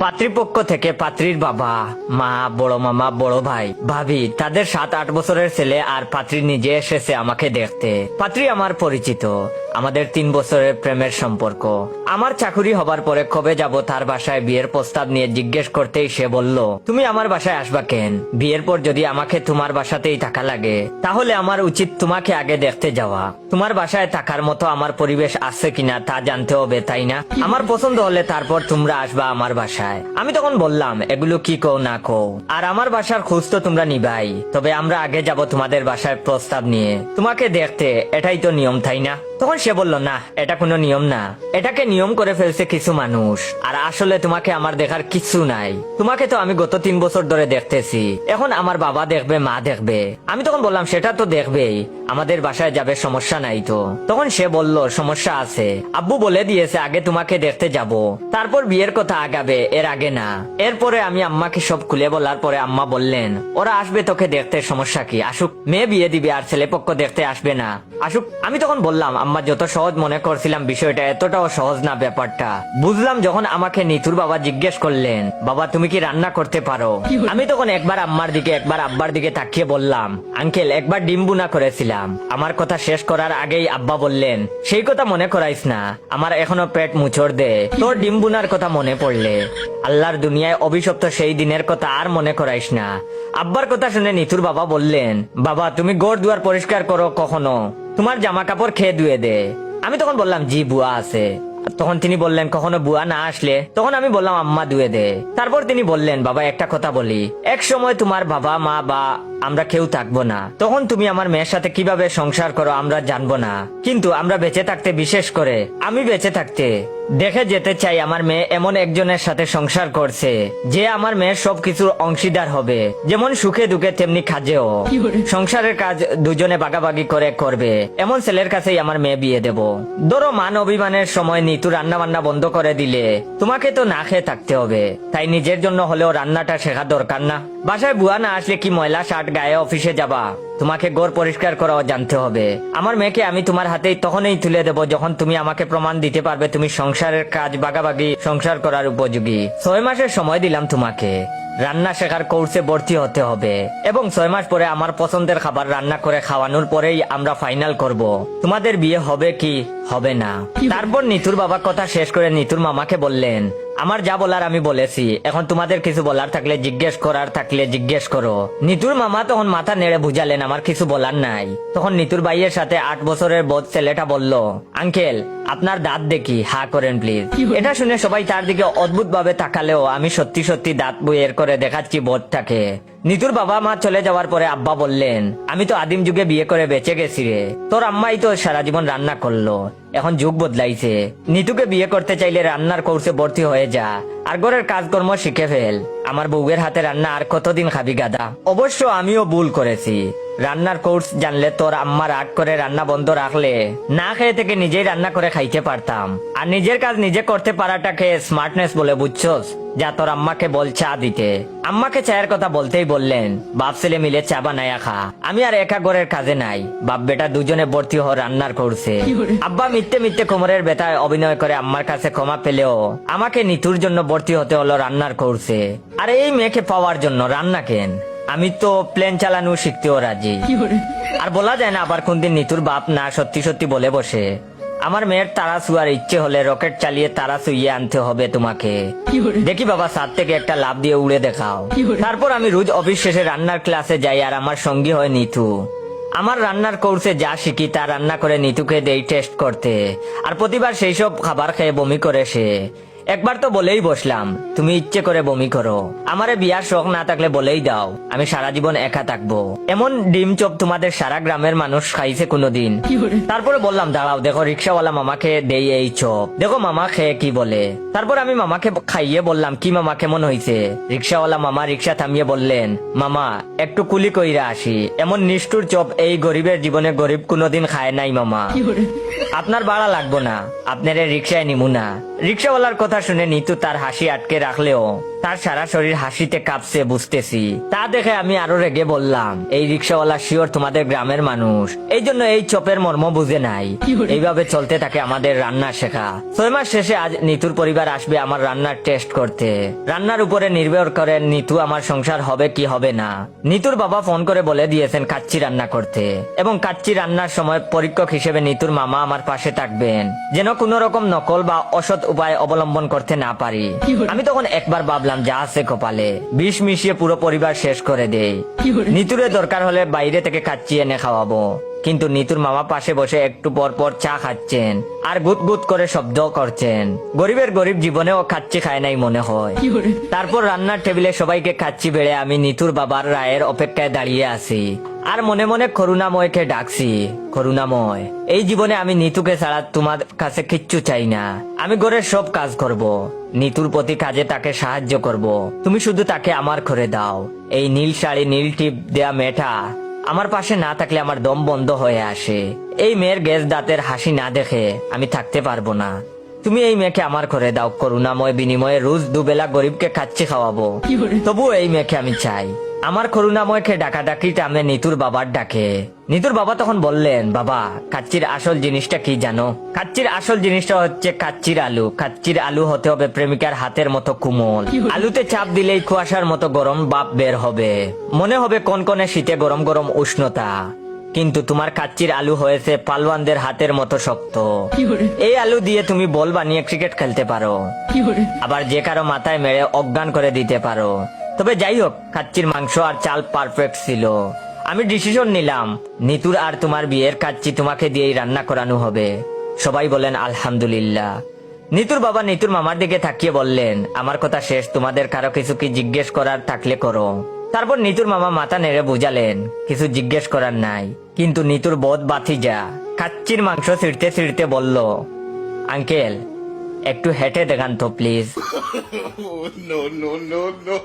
পাত্রীপক্ষ থেকে পাত্রীর বাবা, মা, বড় মামা, বড় ভাই, ভাবি, তাদের 7-8 বছরের ছেলে আর পাত্রী নিজে এসেছে আমাকে দেখতে। পাত্রী আমার পরিচিত, আমাদের 3 বছরের প্রেমের সম্পর্ক। আমার চাকুরি হবার পরে কবে যাব তার বাসায় বিয়ের প্রস্তাব নিয়ে জিজ্ঞেস করতেই সে বলল, তুমি আমার বাসায় আসবা কেন? বিয়ের পর যদি আমাকে তোমার বাসাতেই থাকা লাগে তাহলে আমার উচিত তোমাকে আগে দেখতে যাওয়া। তোমার বাসায় থাকার মতো আমার পরিবেশ আছে কিনা তা জানতে হবে, তাই না? আমার পছন্দ হলে তারপর তোমরা আসবা আমার বাসায়। আমি তখন বললাম, এগুলো কি কও না কও, আর আমার বাসার খোঁজ তো তোমরা নিবাই, তবে আমরা আগে যাব তোমাদের বাসায় প্রস্তাব নিয়ে তোমাকে দেখতে, এটাই তো নিয়ম, তাই না? তখন সে বলল, না, এটা কোনো নিয়ম না, এটাকে নিয়ম করে ফেলছে কিছু মানুষ, আর আসলে তোমাকে আমার দেখার কিছু নাই। তোমাকে তো আমি গত 3 বছর ধরে দেখতেছি, এখন আমার বাবা দেখবে, মা দেখবে। আমি তখন বললাম, সেটা তো দেখবেই, আমাদের বাসায় যাবে, সমস্যা নাই তো। তখন সে বলল, সমস্যা আছে, আব্বু বলে দিয়েছে আগে তোমাকে দেখতে যাব, তারপর বিয়ের কথা আগাবে, এর আগে না। এরপরে আমি আম্মাকে সব খুলে বলার পরে আম্মা বললেন, ওরা আসবে তোকে দেখতে, সমস্যা কি, আসুক, মেয়ে বিয়ে দিবে আর ছেলে পক্ষ দেখতে আসবে না, আসুক। আমি তখন বললাম, আম্মা, যত সহজ মনে করছিলাম বিষয়টা এতটাও সহজ না ব্যাপারটা। বুঝলাম যখন আমাকে নিতুর বাবা জিজ্ঞেস করলেন, বাবা তুমি কি রান্না করতে পারো? আমি তখন একবার আম্মার দিকে একবার আব্বার দিকে তাকিয়ে বললাম, আঙ্কেল, একবার ডিম বুনা করেছিলাম। আমার কথা শেষ করার আগেই আব্বা বললেন, সেই কথা মনে করাইস না, আমার এখনো পেট মুচড় দে তোর ডিম বুনার কথা মনে পড়লে। আল্লাহর দুনিয়ায় অভিশপ্ত সেই দিনের কথা আর মনে করাইস না। আব্বার কথা শুনে নিতুর বাবা বললেন, বাবা তুমি ঘর দুয়ার পরিষ্কার করো কখনো, তোমার জামা কাপড় খেয়ে ধুয়ে দে। আমি তখন বললাম, জি বুয়া আছে। তখন তিনি বললেন, কখনো বুয়া না আসলে? তখন আমি বললাম, আম্মা ধুয়ে দে। তারপর তিনি বললেন, বাবা একটা কথা বলি, এক সময় তোমার বাবা মা বা আমরা কেউ থাকবো না, তখন তুমি আমার মেয়ের সাথে কিভাবে সংসার করো আমরা জানবো না, কিন্তু আমরা বেঁচে থাকতে, বিশেষ করে আমি বেঁচে থাকতে দেখে যেতে চাই আমার মেয়ে এমন একজনের সাথে সংসার করছে যে আমার মেয়ের সবকিছুর অংশীদার হবে, যেমন সুখে দুঃখে তেমনি কাজেও। সংসারের কাজ দুজনে ভাগাভাগি করে করবে, এমন ছেলের কাছেই আমার মেয়ে বিয়ে দেব। ধরো মান অভিমানের সময় নিতু রান্না বান্না বন্ধ করে দিলে তোমাকে তো না খেয়ে থাকতে হবে, তাই নিজের জন্য হলেও রান্নাটা শেখা দরকার না? বাসায় বুয়া না আসলে কি ময়লা শার্ট গায়ে অফিসে যাবা? তোমাকে ঘর পরিষ্কার করাও জানতে হবে। আমার মেয়েকে আমি তোমার হাতেই তখনই তুলে দেব যখন তুমি আমাকে প্রমাণ দিতে পারবে তুমি সংসারের কাজ ভাগাভাগি সংসার করার উপযোগী। 6 মাসের সময় দিলাম তোমাকে, রান্না শেখার কোর্সে ভর্তি হতে হবে এবং 6 মাস পরে আমার পছন্দের খাবার রান্না করে খাওয়ানোর পরেই আমরা ফাইনাল করব তোমাদের বিয়ে হবে কি হবে না। তারপর নিতুর বাবা কথা শেষ করে নিতুর মামাকে বললেন, আমার যা বলার আমি বলেছি, এখন তোমাদের কিছু বলার থাকলে, জিজ্ঞেস করার থাকলে জিজ্ঞেস করো। নিতুর মামা তখন মাথা নেড়ে বুঝালেন, আমার কিছু বলার নাই। তখন নিতুর ভাইয়ের সাথে 8 বছরের বোধ ছেলেটা বলল, আঙ্কেল আপনার দাঁত দেখি, হা করেন প্লিজ। এটা শুনে সবাই তার দিকে অদ্ভুত ভাবে তাকালেও আমি সত্যি সত্যি দাঁত বইয়ের করে দেখাচ্ছি বোধটাকে। নিতুর বাবা মা চলে যাওয়ার পরে আব্বা বললেন, আমি তো আদিম যুগে বিয়ে করে বেঁচে গেছি রে, তোর আম্মাই তো সারা জীবন রান্না করলো, এখন যুগ বদলাইছে, নিতুকে বিয়ে করতে চাইলে রান্নার কোর্সে ভর্তি হয়ে যা আর ঘরের কাজকর্ম শিখে ফেল। আমার বউয়ের হাতে রান্না আর কতদিন খাবি গাদা? অবশ্য আমিও ভুল করেছি, রান্নার কোর্স জানলে তোর আম্মা রাগ করে রান্না বন্ধ রাখলে না খেয়ে থেকে নিজেই রান্না করে খাইতে পারতাম। আর নিজের কাজ নিজে করতে পারাটাকে স্মার্টনেস বলে বুঝছস? যা তোর আম্মাকে বল চা দিতে। আম্মাকে চায়ের কথা বলতেই বললেন, বাপ ছেলে মিলে চা বানায়া খা, আমি আর একা ঘরের কাজে নাই, বাপ বেটা দুজনে ভর্তি হ রান্নার কোর্সে। আব্বা মিথ্যে মিথ্যে কোমরের ব্যথায় অভিনয় করে আম্মার কাছে ক্ষমা পেলেও আমাকে নিতুর জন্য ভর্তি হতে হলো রান্নার কোর্সে। আর এই মেয়েকে পাওয়ার জন্য রান্না কেন? আমি তো প্লেন চালানো শিখতেও রাজি। আর বলা যায় না আবার কোনদিন নিতুর বাপ না সত্যি সত্যি বলে বসে, আমার মেয়ের তারা শুয়ার ইচ্ছে হলে রকেট চালিয়ে তারা শুইয়ে আনতে হবে তোমাকে। দেখি বাবা, ছাদ থেকে একটা লাফ দিয়ে উড়ে দেখাও। তারপর আমি রোজ অফিস শেষে রান্নার ক্লাসে যাই আর আমার সঙ্গী হয় নিতু। আমার রান্নার কোর্সে যা শিখি তা রান্না করে নিতুকে দেই টেস্ট করতে, আর প্রতিবার সেই সব খাবার খেয়ে বমি করে সে। একবার তো বলেই বসলাম, তুমি ইচ্ছে করে বমি করো, আমারে বিয়ার শখ না থাকলে বলেই দাও, আমি সারা জীবন একা থাকবো। এমন ডিম চপ তোমাদের সারা গ্রামের মানুষ খাইছে কোনোদিন? তারপরে বললাম, দাঁড়াও, দেখো রিক্সাওয়ালা মামাকে দেই এই চপ, দেখো মামা খেয়ে কি বলে। তারপর আমি মামাকে খাইয়ে বললাম, কি মামা কেমন হয়েছে? রিক্সাওয়ালা মামা রিক্সা থামিয়ে বললেন, মামা একটু কুলি কইরা আসি, এমন নিষ্ঠুর চপ এই গরিবের জীবনে গরিব কোনোদিন খায় নাই মামা, আপনার ভাড়া লাগবো না, আপনার রিক্সায় নিমু না। রিক্সাওয়ালার কথা শুনে নিতু তার হাসি আটকে রাখলেও তার সারা শরীর হাসিতে কাঁপছে বুঝতেছি। তা দেখে আমি আরো রেগে বললাম, এই রিক্সাওয়ালা শিওর তোমাদের গ্রামের মানুষ, এই জন্য এই চপের মর্ম বুঝে নাই। এইভাবে চলতে থাকে আমাদের রান্না শেখা। 6 মাস শেষে আজ নিতুর পরিবার আসবে আমার রান্নার টেস্ট করতে। রান্নার উপরে নির্ভর করে নিতু আমার সংসার হবে কি হবে না। নিতুর বাবা ফোন করে বলে দিয়েছেন কাচ্চি রান্না করতে, এবং কাচ্চি রান্নার সময় পরীক্ষক হিসেবে নিতুর মামা আমার পাশে থাকবেন, যেন কোনো রকম নকল বা অসৎ উপায় অবলম্বন করতে না পারি। আমি তখন একবার ভাবলাম যা আছে কপালে, বিষ মিশিয়ে পুরো পরিবার শেষ করে দেই। নিতুরে দরকার হলে বাইরে থেকে কাচ্চি এনে খাওয়াবো। কিন্তু নিতুর মামা পাশে বসে একটু পর পর চা খাচ্ছেন আর গুত গুত করে শব্দ করছেন। গরিবের গরিব জীবনেও কাচ্চি খায় নাই মনে হয়। তারপর রান্নার টেবিলে সবাইকে কাচ্চি বেড়ে আমি নিতুর বাবার রায়ের অপেক্ষায় দাঁড়িয়ে আছি আর মনে মনে করুণাময়কে ডাকছি, করুণাময়, এই জীবনে আমি নিতুকে ছাড়া তোমার কাছে কিচ্ছু চাই না। আমি ঘরের সব কাজ করব, নিতুর প্রতি কাজে তাকে সাহায্য করব, তুমি শুধু তাকে আমার করে দাও। এই নীল শাড়ি নীল টিপ দেয়া মেয়েটা আমার পাশে না থাকলে আমার দম বন্ধ হয়ে আসে। এই মেয়ের গ্যাস দাঁতের হাসি না দেখে আমি থাকতে পারবো না। তুমি এই মেয়েকে আমার করে দাও করুণাময়, বিনিময়ে রোজ দুবেলা গরিবকে কাচ্চি খাওয়াবো। তবু এই মেয়েকে আমি চাই। আমার করুণাময়কে ডাকাডাকি টামে নিতুর বাবার ডাকে। নিতুর বাবা তখন বললেন, বাবা, কাচ্চির আসল জিনিসটা কি জানো? কাচ্চির আসল জিনিসটা হচ্ছে কাচ্চির আলু। কাচ্চির আলু হতে হবে প্রেমিকার হাতের মতো কোমল। আলুতে চাপ দিলেই কুয়াশার মতো গরম বাপ বের হবে, মনে হবে কনকনে শীতে গরম গরম উষ্ণতা। কিন্তু তোমার কাচ্চির আলু হয়েছে পালওয়ানদের হাতের মতো শক্ত। এই আলু দিয়ে তুমি বল বানিয়ে ক্রিকেট খেলতে পারো, আবার যে কারো মাথায় মেরে অজ্ঞান করে দিতে পারো। তবে যাই হোক, কাচ্চির মাংস আর চাল পারফেক্ট ছিল। আমি ডিসিশন নিলাম, নিতুর আর তোমার বিয়ের কাচ্চি তোমাকে দিয়েই রান্না করানো হবে। সবাই বলেন আলহামদুলিল্লাহ। নিতুর বাবা নিতুর মামার দিকে তাকিয়ে বললেন, আমার কথা শেষ, তোমাদের কারো কিছু কি জিজ্ঞেস করার থাকলে করো। তারপর নিতুর মামা মাথা নেড়ে বুঝালেন, কিছু জিজ্ঞেস করার নাই। কিন্তু নিতুর বোধ বাতিজা কাচ্চির মাংস ছিঁড়তে ছিঁড়তে বলল, আঙ্কেল, একটু হেঁটে দেখান তো please. No, no, no, no.